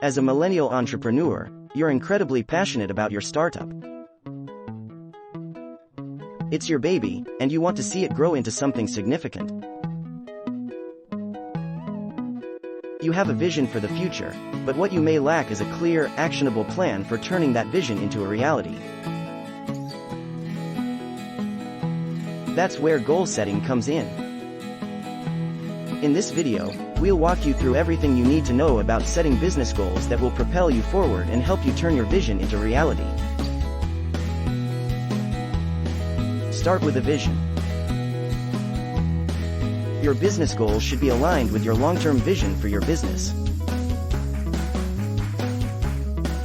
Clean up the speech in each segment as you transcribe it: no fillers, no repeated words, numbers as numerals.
As a millennial entrepreneur, you're incredibly passionate about your startup. It's your baby, and you want to see it grow into something significant. You have a vision for the future, but what you may lack is a clear, actionable plan for turning that vision into a reality. That's where goal setting comes in. In this video, we'll walk you through everything you need to know about setting business goals that will propel you forward and help you turn your vision into reality. Start with a vision. Your business goals should be aligned with your long-term vision for your business.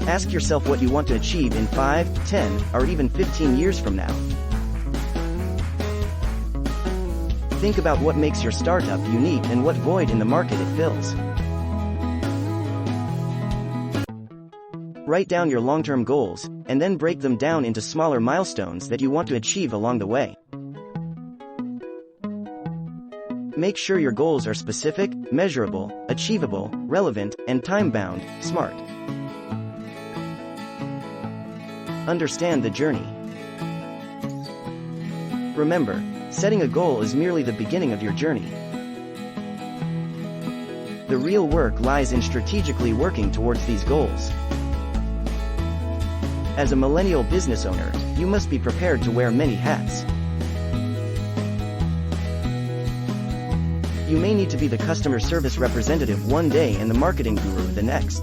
Ask yourself what you want to achieve in 5, 10, or even 15 years from now. Think about what makes your startup unique and what void in the market it fills. Write down your long-term goals, and then break them down into smaller milestones that you want to achieve along the way. Make sure your goals are specific, measurable, achievable, relevant, and time-bound. Smart. Understand the journey. Remember, setting a goal is merely the beginning of your journey. The real work lies in strategically working towards these goals. As a millennial business owner, you must be prepared to wear many hats. You may need to be the customer service representative one day and the marketing guru the next.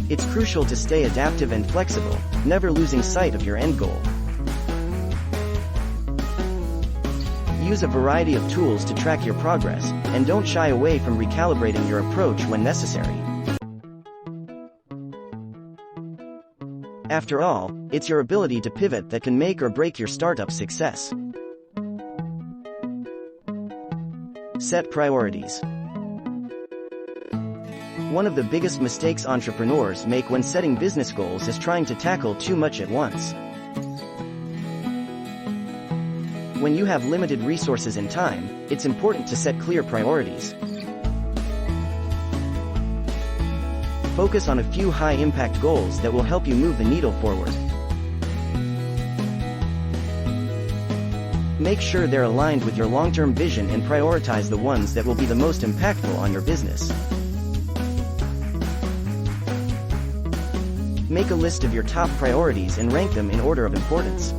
It's crucial to stay adaptive and flexible, never losing sight of your end goal. Use a variety of tools to track your progress, and don't shy away from recalibrating your approach when necessary. After all, it's your ability to pivot that can make or break your startup's success. Set priorities. One of the biggest mistakes entrepreneurs make when setting business goals is trying to tackle too much at once. When you have limited resources and time, it's important to set clear priorities. Focus on a few high-impact goals that will help you move the needle forward. Make sure they're aligned with your long-term vision and prioritize the ones that will be the most impactful on your business. Make a list of your top priorities and rank them in order of importance.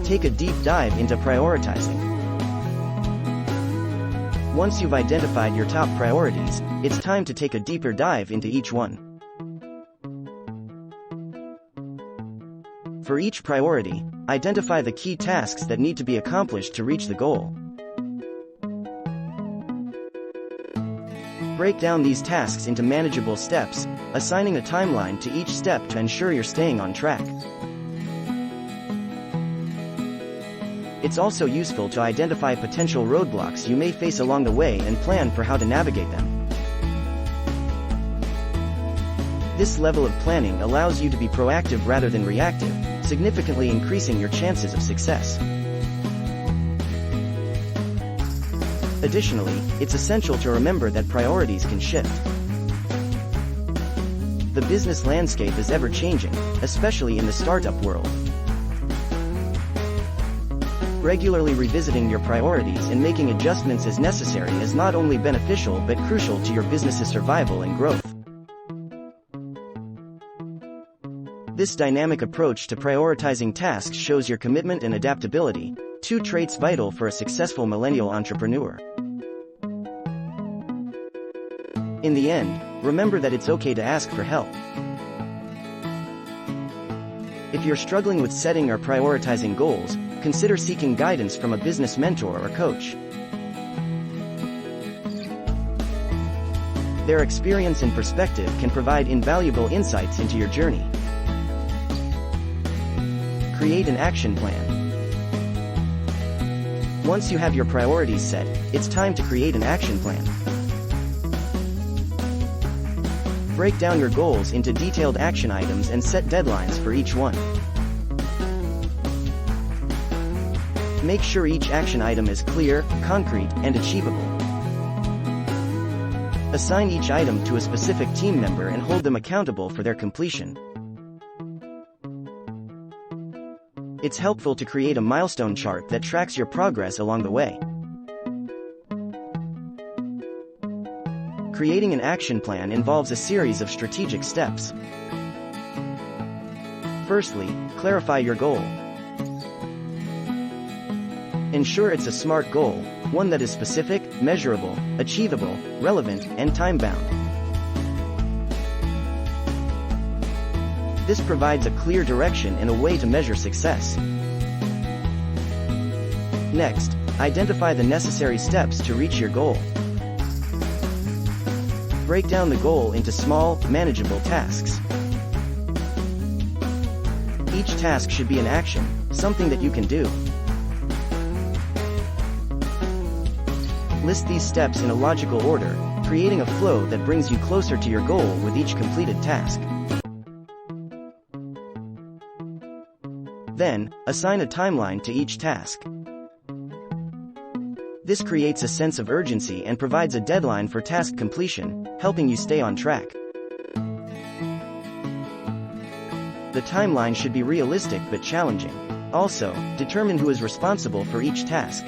Take a deep dive into prioritizing. Once you've identified your top priorities, it's time to take a deeper dive into each one. For each priority, identify the key tasks that need to be accomplished to reach the goal. Break down these tasks into manageable steps, assigning a timeline to each step to ensure you're staying on track. It's also useful to identify potential roadblocks you may face along the way and plan for how to navigate them. This level of planning allows you to be proactive rather than reactive, significantly increasing your chances of success. Additionally, it's essential to remember that priorities can shift. The business landscape is ever-changing, especially in the startup world. Regularly revisiting your priorities and making adjustments as necessary is not only beneficial but crucial to your business's survival and growth. This dynamic approach to prioritizing tasks shows your commitment and adaptability, two traits vital for a successful millennial entrepreneur. In the end, remember that it's okay to ask for help. If you're struggling with setting or prioritizing goals, consider seeking guidance from a business mentor or coach. Their experience and perspective can provide invaluable insights into your journey. Create an action plan. Once you have your priorities set, it's time to create an action plan. Break down your goals into detailed action items and set deadlines for each one. Make sure each action item is clear, concrete, and achievable. Assign each item to a specific team member and hold them accountable for their completion. It's helpful to create a milestone chart that tracks your progress along the way. Creating an action plan involves a series of strategic steps. Firstly, clarify your goal. Ensure it's a SMART goal, one that is specific, measurable, achievable, relevant, and time-bound. This provides a clear direction and a way to measure success. Next, identify the necessary steps to reach your goal. Break down the goal into small, manageable tasks. Each task should be an action, something that you can do. List these steps in a logical order, creating a flow that brings you closer to your goal with each completed task. Then, assign a timeline to each task. This creates a sense of urgency and provides a deadline for task completion, helping you stay on track. The timeline should be realistic but challenging. Also, determine who is responsible for each task.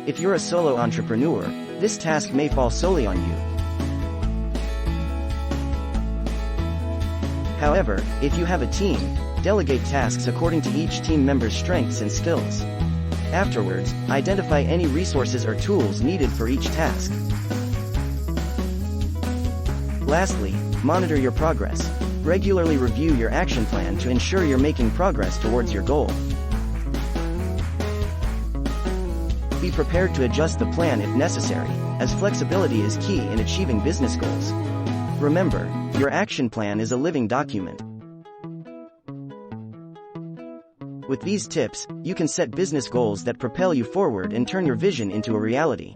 If you're a solo entrepreneur, this task may fall solely on you. However, if you have a team, delegate tasks according to each team member's strengths and skills. Afterwards, identify any resources or tools needed for each task. Lastly, monitor your progress. Regularly review your action plan to ensure you're making progress towards your goal. Be prepared to adjust the plan if necessary, as flexibility is key in achieving business goals. Remember, your action plan is a living document. With these tips, you can set business goals that propel you forward and turn your vision into a reality.